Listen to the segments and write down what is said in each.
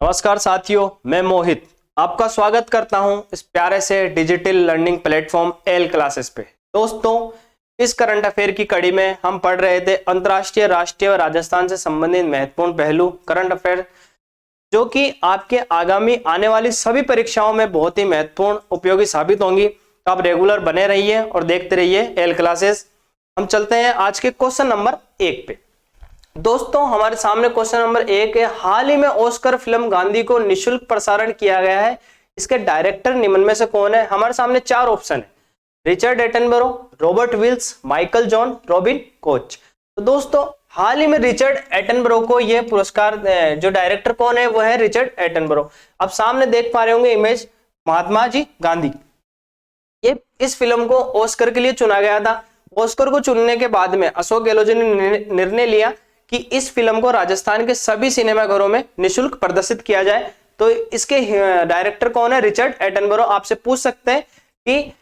नमस्कार साथियों, मैं मोहित आपका स्वागत करता हूं इस प्यारे से digital learning platform L classes पे। दोस्तों, इस करंट अफेयर की कड़ी में हम पढ़ रहे थे अंतर्राष्ट्रीय, राष्ट्रीय और राजस्थान से संबंधित महत्वपूर्ण पहलू करंट अफेयर, जो कि आपके आगामी आने वाली सभी परीक्षाओं में बहुत ही महत्वपूर्ण उपयोगी साबित होंगी। तो आप रेगुलर बने रहिए और देखते रहिए एल क्लासेस। हम चलते हैं आज के क्वेश्चन नंबर 1 पे। दोस्तों, हमारे सामने क्वेश्चन नंबर 1 है। हाल ही में ऑस्कर फिल्म गांधी को निशुल्क प्रसारण किया गया है, इसके डायरेक्टर निम्न में से कौन है? हमारे सामने 4 ऑप्शन है: Richard Attenborough, Robert Wills, Michael John, Robin Koch. तो दोस्तों, हाल ही में रिचर्ड एटनबरो को यह पुरस्कार, जो डायरेक्टर कौन है वो है रिचर्ड एटनबरो। आप सामने देख पा रहे होंगे इमेज, महात्मा जी गांधी। ये इस फिल्म को ऑस्कर के लिए चुना गया था। ऑस्कर को चुनने के बाद में अशोक गहलोत जी ने निर्णय लिया कि इस फिल्म को राजस्थान के सभी सिनेमाघरों में निशुल्क प्रदर्शित किया जाए। तो इसके डायरेक्टर कौन है? Richard Attenborough. आपसे पूछ सकते हैं कि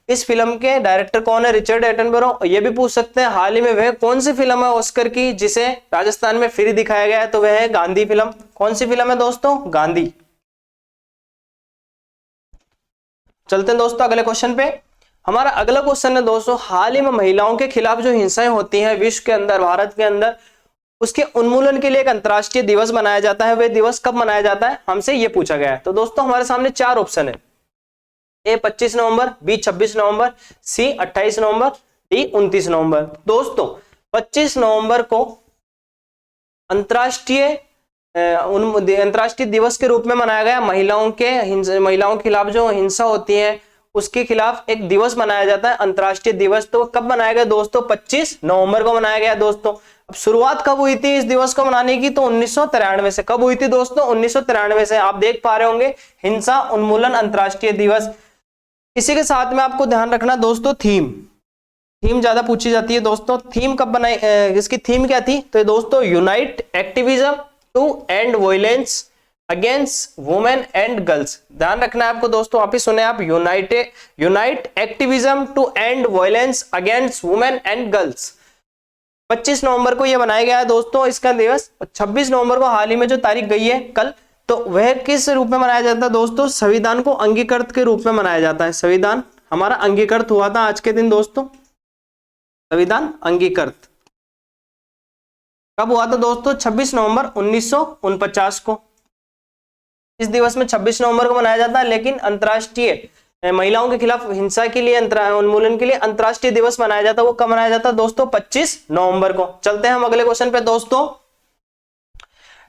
इस फिल्म के डायरेक्टर कौन है? Richard Attenborough. ये भी पूछ सकते हैं हाल ही में वह कौन सी फिल्म है ऑस्कर की जिसे राजस्थान में फ्री दिखाया गया है? तो वह है गांधी फिल्म। कौन सी फिल्म है दोस्तों? गांधी। चलते हैं दोस्तों अगले क्वेश्चन पे। हमारा अगला क्वेश्चन है दोस्तों, हाल ही में महिलाओं के खिलाफ जो हिंसाएं होती हैं विश्व के अंदर, भारत के अंदर, उसके उन्मूलन के लिए एक अंतर्राष्ट्रीय दिवस मनाया जाता है। वह दिवस कब मनाया जाता है? हमसे यह पूछा गया है। तो दोस्तों, हमारे सामने 4 ऑप्शन है: ए 25 नवंबर, बी 26 नवंबर, सी 28 नवंबर, डी 29 नवंबर। दोस्तों, 25 नवंबर को अंतर्राष्ट्रीय दिवस के रूप में मनाया गया। महिलाओं के खिलाफ जो हिंसा होती है उसके खिलाफ एक दिवस मनाया जाता है, अंतर्राष्ट्रीय दिवस। तो कब मनाया गया दोस्तों? 25 नवंबर को मनाया गया दोस्तों। अब शुरुआत कब हुई थी इस दिवस को मनाने की? तो 1993 से। कब हुई थी दोस्तों? 1993 से। आप देख पा रहे होंगे, हिंसा उन्मूलन अंतर्राष्ट्रीय दिवस। इसी के साथ में आपको ध्यान रखना दोस्तों, थीम ज्यादा पूछी जाती है दोस्तों। थीम कब बनाई, इसकी थीम क्या थी? तो दोस्तों, unite activism to end violence against women and girls. ध्यान रखना है आपको दोस्तों, आप ही सुने आप, unite activism to end violence against women and girls. 25 नवंबर को यह बनाया गया है दोस्तों इसका दिवस। 26 नवंबर को हाल ही में जो तारीख गई है कल, तो वह किस रूप में मनाया जाता है दोस्तों? संविधान को अंगीकृत के रूप में मनाया जाता है। संविधान हमारा अंगीकृत हुआ था आज के दिन दोस्तों। संविधान अंगीकृत कब हुआ था दोस्तों? 26 नवंबर 1949 को। इस दिवस में 26 नवंबर को मनाया जाता है, लेकिन अंतर्राष्ट्रीय महिलाओं के खिलाफ हिंसा के लिए, उन्मूलन के लिए अंतर्राष्ट्रीय दिवस मनाया जाता है। वो कब मनाया जाता है दोस्तों? 25 नवंबर को। चलते हैं हम अगले क्वेश्चन पे दोस्तों।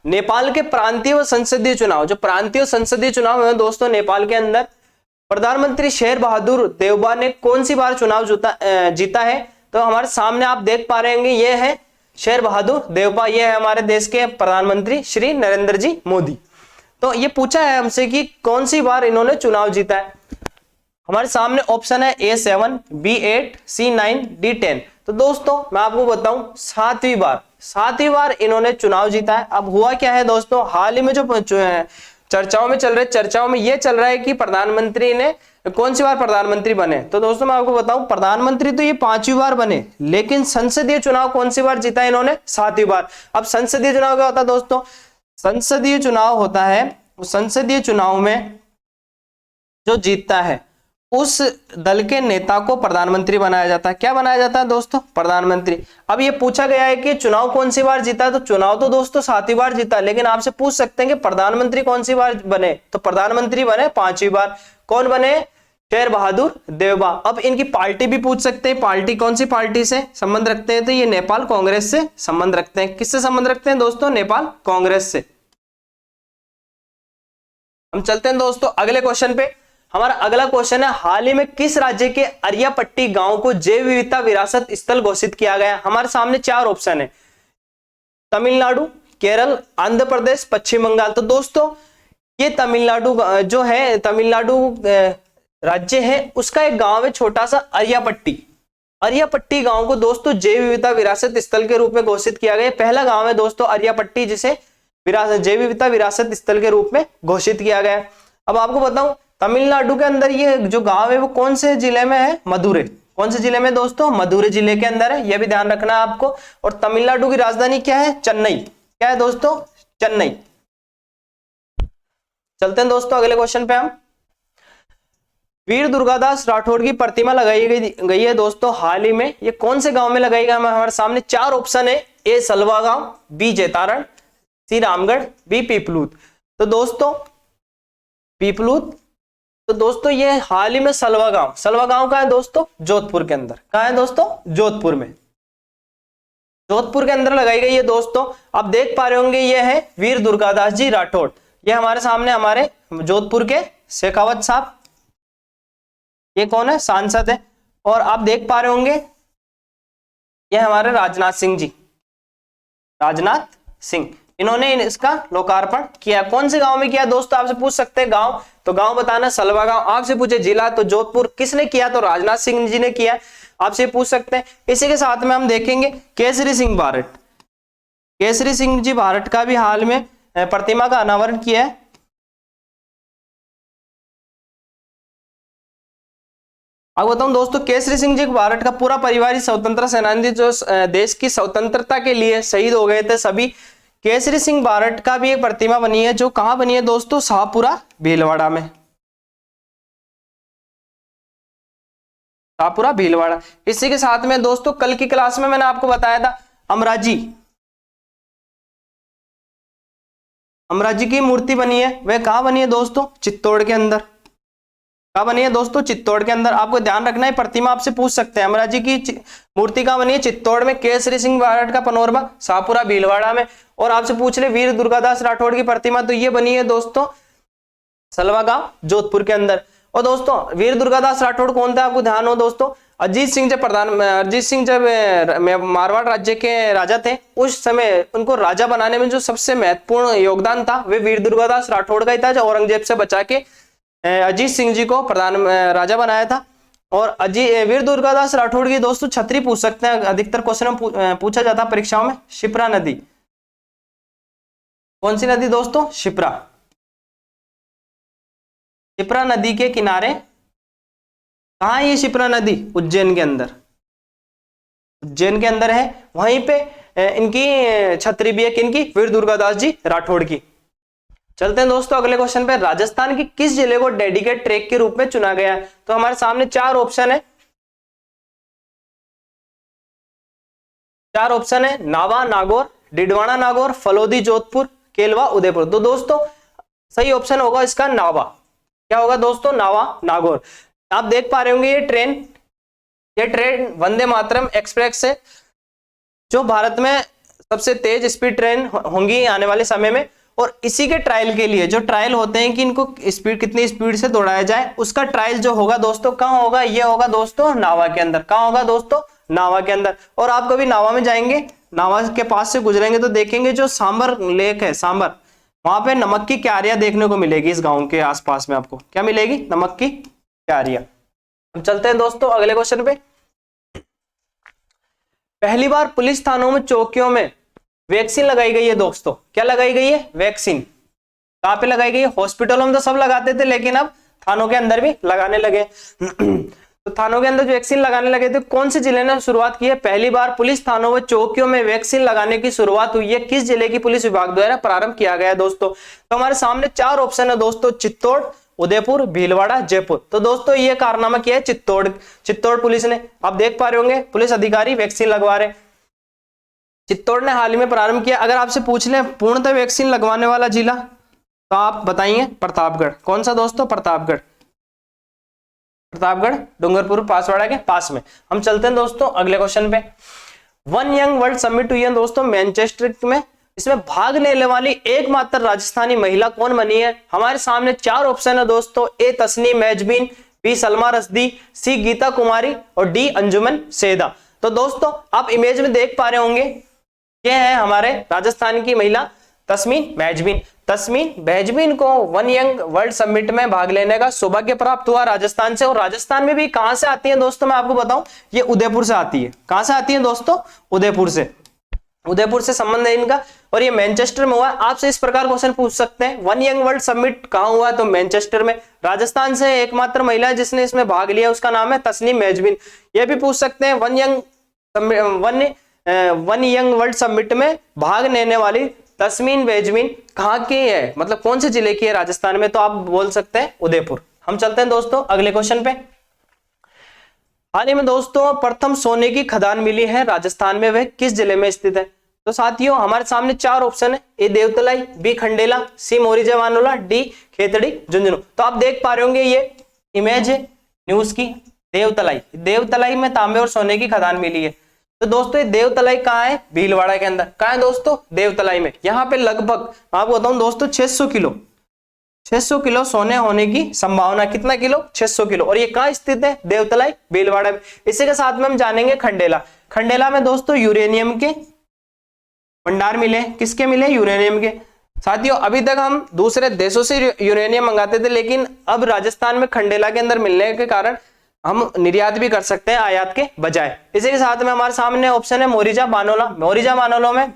नेपाल के प्रांतीय व संसदीय चुनाव, जो प्रांतीय संसदीय चुनाव है दोस्तों नेपाल के अंदर, प्रधानमंत्री शेर बहादुर देउबा ने कौन सी बार चुनाव जीता है? तो हमारे सामने आप देख पा रहे होंगे, ये है शेर बहादुर देउबा। ये है हमारे देश के प्रधानमंत्री श्री नरेंद्र जी मोदी। तो ये पूछा है हमसे कि कौन सी बार इन्होंने चुनाव जीता है। हमारे सामने ऑप्शन है A7, B8, C9, D10। तो दोस्तों, मैं आपको बताऊं, 7वीं बार इन्होंने चुनाव जीता है। अब हुआ क्या है दोस्तों, हाल ही में जो चर्चाओं में चल रहे, चर्चाओं में ये चल रहा है कि प्रधानमंत्री ने कौन सी बार प्रधानमंत्री बने। तो दोस्तों, मैं आपको बताऊं, प्रधानमंत्री तो ये 5वीं बार बने, लेकिन संसदीय चुनाव कौन सी बार जीता है इन्होंने? 7वीं बार। अब संसदीय चुनाव क्या होता है दोस्तों? संसदीय चुनाव होता है, संसदीय चुनाव में जो जीतता है उस दल के नेता को प्रधानमंत्री बनाया जाता है। क्या बनाया जाता है दोस्तों? प्रधानमंत्री। अब ये पूछा गया है कि चुनाव कौन सी बार जीता है, तो चुनाव तो दोस्तों 7वीं बार जीता, लेकिन आपसे पूछ सकते हैं कि प्रधानमंत्री कौन सी बार बने, तो प्रधानमंत्री बने 5वीं बार। कौन बने? शेर बहादुर देउबा। अब इनकी पार्टी भी पूछ सकते हैं, पार्टी कौन सी पार्टी से संबंध रखते हैं? तो ये नेपाल कांग्रेस से संबंध रखते हैं। किससे संबंध रखते हैं दोस्तों? नेपाल कांग्रेस से। हम चलते हैं दोस्तों अगले क्वेश्चन पे। हमारा अगला क्वेश्चन है, हाल ही में किस राज्य के अरियापट्टी गांव को जैव विविधता विरासत स्थल घोषित किया गया? हमारे सामने 4 ऑप्शन है: तमिलनाडु, केरल, आंध्र प्रदेश, पश्चिम बंगाल। तो दोस्तों, ये तमिलनाडु जो है, तमिलनाडु राज्य है, उसका एक गांव है छोटा सा अरियापट्टी गांव को दोस्तों जैव विविधता विरासत स्थल के रूप में घोषित किया गया। पहला गांव है दोस्तों अरियापट्टी जिसे जैव विविधता विरासत स्थल के रूप में घोषित किया गया। अब आपको बताऊं, तमिलनाडु के अंदर ये जो गांव है वो कौन से जिले में है? मदुरै। कौन से जिले में दोस्तों? मदुरै जिले के अंदर है, यह भी ध्यान रखना है आपको। और तमिलनाडु की राजधानी क्या है? चेन्नई। क्या है दोस्तों? चेन्नई। चलते हैं दोस्तों अगले क्वेश्चन पे हम। वीर दुर्गादास राठौड़ की प्रतिमा लगाई गई है दोस्तों हाल ही में, ये कौन से गांव में लगाई गई? हमारे सामने चार ऑप्शन है, ए सलवा गांव, बी जैतारण, सी रामगढ़, बी पीपलूत। तो दोस्तों पीपलूत, तो दोस्तों ये हाल ही में सलवा गांव कहाँ है दोस्तों? जोधपुर के अंदर। कहाँ है दोस्तों? जोधपुर में, जोधपुर के अंदर लगाई गई है दोस्तों। आप देख पा रहे होंगे ये है वीर दुर्गादास जी राठौड़, ये हमारे सामने हमारे जोधपुर के शेखावत साहब, ये कौन है? सांसद है। और आप देख पा रहे होंगे ये हमारे राजनाथ सिंह जी, राजनाथ सिंह, इन्होंने इसका लोकार्पण किया। कौन से गांव में किया दोस्तों? आपसे पूछ सकते हैं गांव, तो गांव बताना सलवा गांव। आपसे पूछे जिला तो जोधपुर। किसने किया? तो राजनाथ सिंह जी ने किया। आपसे पूछ सकते हैं। इसी के साथ में हम देखेंगे केसरी सिंह बारट, केसरी सिंह जी बारट का भी हाल में प्रतिमा का अनावरण किया है। अब बताऊं दोस्तों, केसरी सिंह जी बारट का पूरा परिवार ही स्वतंत्रता सेनानी, जो देश की स्वतंत्रता के लिए शहीद हो गए थे सभी। केसरी सिंह बारट का भी एक प्रतिमा बनी है, जो कहां बनी है दोस्तों? शाहपुरा भीलवाड़ा में, शाहपुरा भीलवाड़ा। इसी के साथ में दोस्तों कल की क्लास में मैंने आपको बताया था अमराजी की मूर्ति बनी है, वह कहां बनी है दोस्तों? चित्तौड़ के अंदर। कहां बनी है दोस्तों? चित्तौड़ के अंदर। आपको ध्यान रखना है, प्रतिमा आपसे पूछ सकते हैं। अमराजी की मूर्ति कहां बनी है? चित्तौड़ में। केसरी सिंह बारट का पनोरमा शाहपुरा भीलवाड़ा में। और आपसे पूछ ले वीर दुर्गादास राठौड़ की प्रतिमा, तो ये बनी है दोस्तों सलवा गांव जोधपुर के अंदर। और दोस्तों वीर दुर्गादास राठौड़ कौन था? आपको ध्यान हो दोस्तों, अजीत सिंह जब मारवाड़ राज्य के राजा थे, उस समय उनको राजा बनाने में जो सबसे महत्वपूर्ण योगदान था, वे वीर दुर्गादास राठौड़ का ही था, जो औरंगजेब से बचा के अजीत सिंह जी को राजा बनाया था। और वीर दुर्गादास राठौड़ की दोस्तों छतरी पूछ सकते हैं, अधिकतर क्वेश्चन में पूछा जाता है परीक्षाओं में। शिप्रा नदी, कौन सी नदी दोस्तों? शिप्रा। शिप्रा नदी के किनारे कहां है ये शिप्रा नदी? उज्जैन के अंदर, उज्जैन के अंदर है। वहीं पे इनकी छतरी भी है, किनकी? वीर दुर्गादास जी राठौड़ की। चलते हैं दोस्तों अगले क्वेश्चन पे। राजस्थान की किस जिले को डेडिकेट ट्रैक के रूप में चुना गया है? तो हमारे सामने चार ऑप्शन है, चार ऑप्शन है, नावा नागौर, डिडवाना नागौर, फलोदी जोधपुर, केलवा उदयपुर। तो दोस्तों सही ऑप्शन होगा इसका नावा। क्या होगा दोस्तों? नावा नागौर। आप देख पा रहे होंगे ये ट्रेन वंदे मातरम एक्सप्रेस है, जो भारत में सबसे तेज स्पीड ट्रेन होंगी आने वाले समय में। और इसी के ट्रायल के लिए जो ट्रायल होते हैं कि इनको स्पीड कितनी स्पीड से दौड़ाया जाए, उसका ट्रायल जो होगा दोस्तों कहां होगा? ये होगा दोस्तों नावा के अंदर। कहां होगा दोस्तों? नावा के अंदर। और आप कभी नावा में जाएंगे, नावा के पास से गुजरेंगे तो देखेंगे जो सांबर लेक है, सांबर, वहां पे नमक की क्यारियां देखने को मिलेगी। इस गांव के आसपास में आपको क्या मिलेगी? नमक की क्यारियां। अब चलते हैं दोस्तों अगले क्वेश्चन पे। पहली बार पुलिस थानों में, चौकियों में वैक्सीन लगाई गई है दोस्तों। क्या लगाई गई है? वैक्सीन। कहां पे लगाई गई है? हॉस्पिटलों में तो सब लगाते थे, लेकिन अब थानों के अंदर भी लगाने लगे। तो थानों के अंदर जो वैक्सीन लगाने लगे थे, कौन से जिले ने शुरुआत की है? पहली बार पुलिस थानों व चौकियों में वैक्सीन लगाने की शुरुआत हुई है, किस जिले की पुलिस विभाग द्वारा प्रारंभ किया गया है दोस्तों? तो हमारे सामने चार ऑप्शन है दोस्तों, चित्तौड़, उदयपुर, भीलवाड़ा, जयपुर। तो दोस्तों ये कारनामा किया है चित्तौड़ पुलिस ने। आप देख पा रहे होंगे पुलिस अधिकारी वैक्सीन लगवा रहे, चित्तौड़ ने हाल ही में प्रारंभ किया। अगर आपसे पूछ ले पूर्णतः वैक्सीन लगवाने वाला जिला, तो आप बताइए प्रतापगढ़। कौन सा दोस्तों? प्रतापगढ़। प्रतापगढ़ डूंगरपुर पासवाड़ा के पास में। हम चलते हैं दोस्तों अगले क्वेश्चन पे। वन यंग वर्ल्ड समिट हुई है दोस्तों मैनचेस्टर में, इसमें भाग लेने वाली एकमात्र राजस्थानी महिला कौन बनी है? हमारे सामने चार ऑप्शन है दोस्तों, ए तस्नीम मैजबीन, बी सलमा रश्दी, सी गीता कुमारी और डी अंजुमन सेदा। तो दोस्तों आप इमेज में देख पा रहे होंगे, ये है हमारे राजस्थान की महिला तस्मीन मैजबीन। तस्मीन मैजबीन को वन यंग वर्ल्ड समिट में भाग लेने का सौभाग्य प्राप्त हुआ राजस्थान से। और राजस्थान में भी कहां से आती है दोस्तों? मैं आपको बताऊं, ये उदयपुर से आती है। कहां से आती है दोस्तों? उदयपुर से। उदयपुर से संबंध है इनका, और ये मैनचेस्टर में हुआ। आपसे इस प्रकार क्वेश्चन पूछ सकते हैं, वन यंग वर्ल्ड समिट कहां हुआ? तो मैनचेस्टर में। राजस्थान से एकमात्र महिला जिसने इसमें भाग लिया, उसका नाम है तस्नीम मैजबीन। यह भी पूछ सकते हैं, वन यंग वर्ल्ड समिट में भाग लेने वाली तस्मीन बेजमीन कहाँ की है, मतलब कौन से जिले की है राजस्थान में, तो आप बोल सकते हैं उदयपुर। हम चलते हैं दोस्तों अगले क्वेश्चन पे। हाल ही में दोस्तों प्रथम सोने की खदान मिली है राजस्थान में, वह किस जिले में स्थित है। तो साथियों हमारे सामने चार ऑप्शन है, ए देवतलाई, बी खंडेला, सी मोरिजा वानोला, डी खेतड़ी झुंझुनू। तो आप देख पा रहे होंगे ये इमेज है न्यूज की, देवतलाई, देवतलाई में तांबे और सोने की खदान मिली है। तो दोस्तों ये देवतलाई कहाँ है, भीलवाड़ा के अंदर। कहाँ है दोस्तों, देवतलाई में। यहाँ पे लगभग आपको बताऊं दोस्तों 600 किलो सोने होने की संभावना। कितना किलो, 600 किलो। और ये कहाँ स्थित है, देवतलाई भीलवाड़ा में। इसी के साथ में हम जानेंगे खंडेला। खंडेला में दोस्तों यूरेनियम के भंडार मिले। किसके मिले, यूरेनियम के। साथियों अभी तक हम दूसरे देशों से यूरेनियम मंगाते थे, लेकिन अब राजस्थान में खंडेला के अंदर मिलने के कारण हम निर्यात भी कर सकते हैं आयात के बजाय। इसी के साथ में हमारे सामने ऑप्शन है मोरिजा बानोला। मोरिजा बानोला में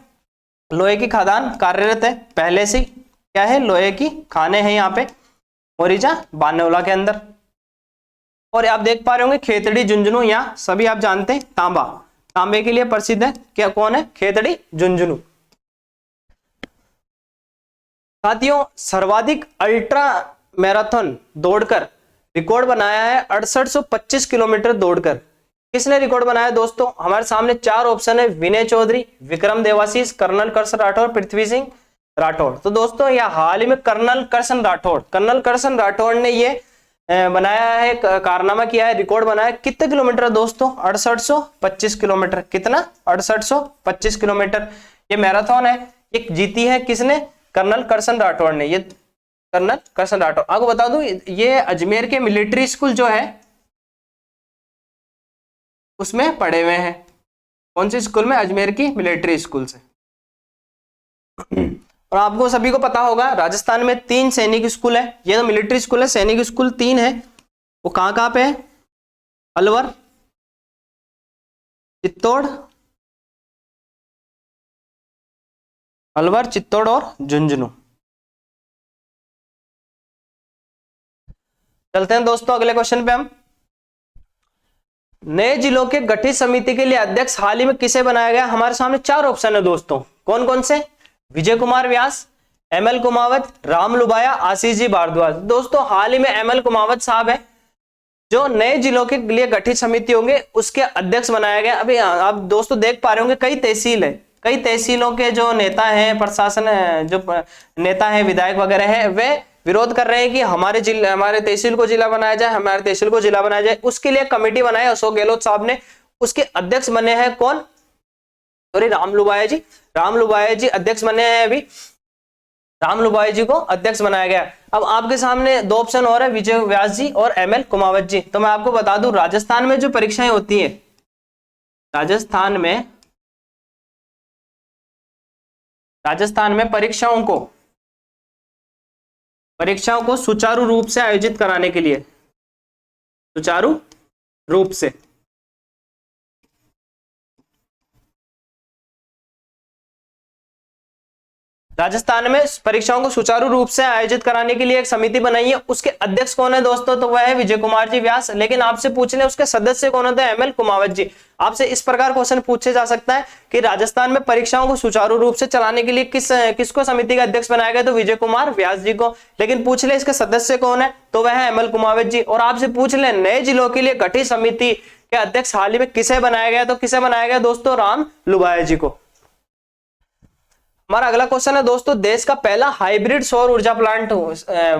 लोहे की खदान कार्यरत है पहले से। क्या है, लोहे की खाने हैं यहाँ पे मोरिजा बानोला के अंदर। और आप देख पा रहे होंगे खेतड़ी झुंझुनू, यहाँ सभी आप जानते हैं तांबा, तांबे के लिए प्रसिद्ध है। क्या कौन है, खेतड़ी झुंझुनू। साथियों सर्वाधिक अल्ट्रा मैराथन दौड़कर रिकॉर्ड बनाया है 6825 किलोमीटर दौड़कर। किसने रिकॉर्ड बनाया दोस्तों, हमारे सामने चार ऑप्शन है, विनय चौधरी, विक्रम देवाशीष, कर्नल करसन राठौर, पृथ्वी सिंह राठौर। तो दोस्तों यह हाल ही में कर्नल करसन राठौर ने ये बनाया है, कारनामा किया है, रिकॉर्ड बनाया। कितने किलोमीटर दोस्तों, 6825 किलोमीटर। कितना, 6825 किलोमीटर। ये मैराथन है, ये जीती है किसने, कर्नल करसन राठौर ने। ये कर्नल करसन राठौर। आपको बता दूं ये अजमेर के मिलिट्री स्कूल जो है उसमें पढ़े हुए हैं। कौन सी स्कूल में, अजमेर की मिलिट्री स्कूल से। और आपको सभी को पता होगा राजस्थान में 3 सैनिक स्कूल है। ये तो मिलिट्री स्कूल है, सैनिक स्कूल 3 है। वो कहां पे है, अलवर, चित्तौड़ और झुंझुनू। चलते हैं दोस्तों अगले क्वेश्चन पे हम। नए जिलों के गठित समिति के लिए अध्यक्ष हाल ही में किसे बनाया गया। हमारे सामने चार ऑप्शन है दोस्तों, कौन कौन से, विजय कुमार व्यास, एमएल कुमावत, राम लुबाया, आशीष जी भारद्वाज। दोस्तों हाल ही में एमएल कुमावत साहब है जो नए जिलों के लिए गठित समिति होंगे उसके अध्यक्ष बनाया गया। अभी आप दोस्तों देख पा रहे होंगे कई तहसील है, कई तहसीलों के जो नेता हैं, प्रशासन है, जो नेता हैं, विधायक वगैरह हैं, वे विरोध कर रहे हैं कि हमारे तहसील को जिला बनाया जाए, हमारे तहसील को जिला बनाया जाए। उसके लिए कमेटी बनाई अशोक गहलोत साहब ने। उसके अध्यक्ष बने हैं कौन, सॉरी राम लुबाया जी अध्यक्ष बने हैं। अभी राम लुबाया जी को अध्यक्ष बनाया गया। अब आपके सामने दो ऑप्शन और है, विजय व्यास जी और एमएल कुमावत जी। तो मैं आपको बता दूं राजस्थान में जो परीक्षाएं होती है, राजस्थान में परीक्षाओं को सुचारू रूप से आयोजित कराने के लिए, सुचारू रूप से राजस्थान में परीक्षाओं को सुचारू रूप से आयोजित कराने के लिए एक समिति बनाई है। उसके अध्यक्ष कौन है दोस्तों, तो वह है विजय कुमार जी व्यास। लेकिन आपसे पूछ ले उसके सदस्य कौन होते हैं, एमएल कुमावत जी। आपसे इस प्रकार क्वेश्चन पूछे जा सकता है कि राजस्थान में परीक्षाओं को सुचारू रूप से चलाने के लिए किसको समिति का अध्यक्ष बनाया गया, तो विजय कुमार व्यास जी को। लेकिन पूछ ले इसके सदस्य कौन है, तो वह है एमएल कुमावत जी। और आपसे पूछ ले नए जिलों के लिए गठित समिति के अध्यक्ष हाल ही में किसे बनाया गया, तो किसे बनाया गया दोस्तों, राम लुबाया जी को। हमारा अगला क्वेश्चन है दोस्तों, देश का पहला हाइब्रिड सौर ऊर्जा प्लांट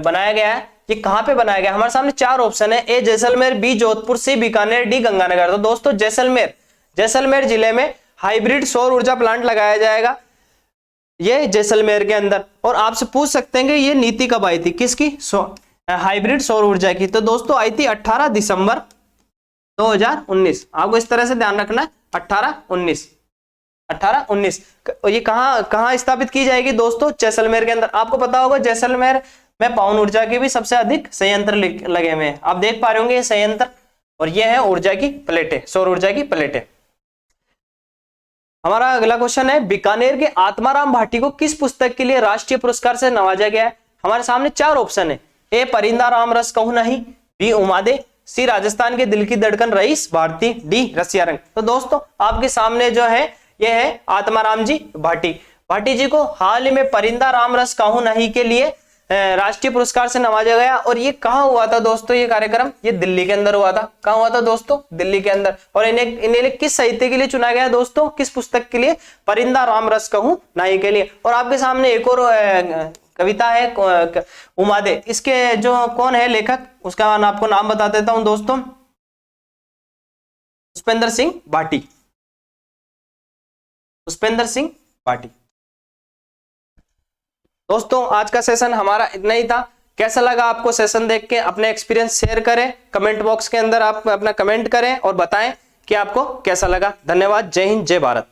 बनाया गया है, ये कहां पे बनाया गया। हमारे सामने चार ऑप्शन है, ए जैसलमेर, बी जोधपुर, सी बीकानेर, डी गंगानगर। तो दोस्तों जैसलमेर जिले में हाइब्रिड सौर ऊर्जा प्लांट लगाया जाएगा, ये जैसलमेर के अंदर। और आपसे पूछ सकते हैं कि ये नीति कब आई थी, किसकी, हाइब्रिड सौर ऊर्जा की। तो दोस्तों आई थी 18 दिसंबर 2019। आपको इस तरह से ध्यान रखना है, 18-19। ये कहां स्थापित की जाएगी दोस्तों, जैसलमेर के अंदर। आपको पता होगा जैसलमेर में पवन ऊर्जा के भी सबसे अधिक संयंत्र लगे हुए हैं। आप देख पा रहे होंगे ये संयंत्र, और ये है ऊर्जा की प्लेटें, सौर ऊर्जा की प्लेटें। हमारा अगला क्वेश्चन है, बीकानेर के आत्माराम भाटी को किस पुस्तक के लिए राष्ट्रीय पुरस्कार से नवाजा गया है। हमारे सामने चार ऑप्शन है, ए परिंदा राम रस कहूं नहीं, बी उमादे, सी राजस्थान के दिल की धड़कन रईस भारती, डी रसिया रंग। तो दोस्तों आपके सामने जो है ये है आत्माराम जी भाटी। भाटी जी को हाल ही में परिंदा रामरस कहूं नहीं के लिए राष्ट्रीय पुरस्कार से नवाजा गया। और ये कहाँ हुआ था दोस्तों, ये कार्यक्रम ये दिल्ली के अंदर हुआ था। कहाँ हुआ था दोस्तों, दिल्ली के अंदर। और इन्हें किस साहित्य के लिए चुना गया दोस्तों, किस पुस्तक के लिए, परिंदा रामरस कहूं नहीं के लिए। और आपके सामने एक और कविता है उमादे, इसके जो कौन है लेखक, उसका आपको नाम बता देता हूं दोस्तों, पुष्पेंद्र सिंह भाटी, पुष्पेंद्र सिंह भाटी। दोस्तों आज का सेशन हमारा इतना ही था। कैसा लगा आपको सेशन देख के, अपने एक्सपीरियंस शेयर करें, कमेंट बॉक्स के अंदर आप अपना कमेंट करें और बताएं कि आपको कैसा लगा। धन्यवाद। जय हिंद, जय भारत।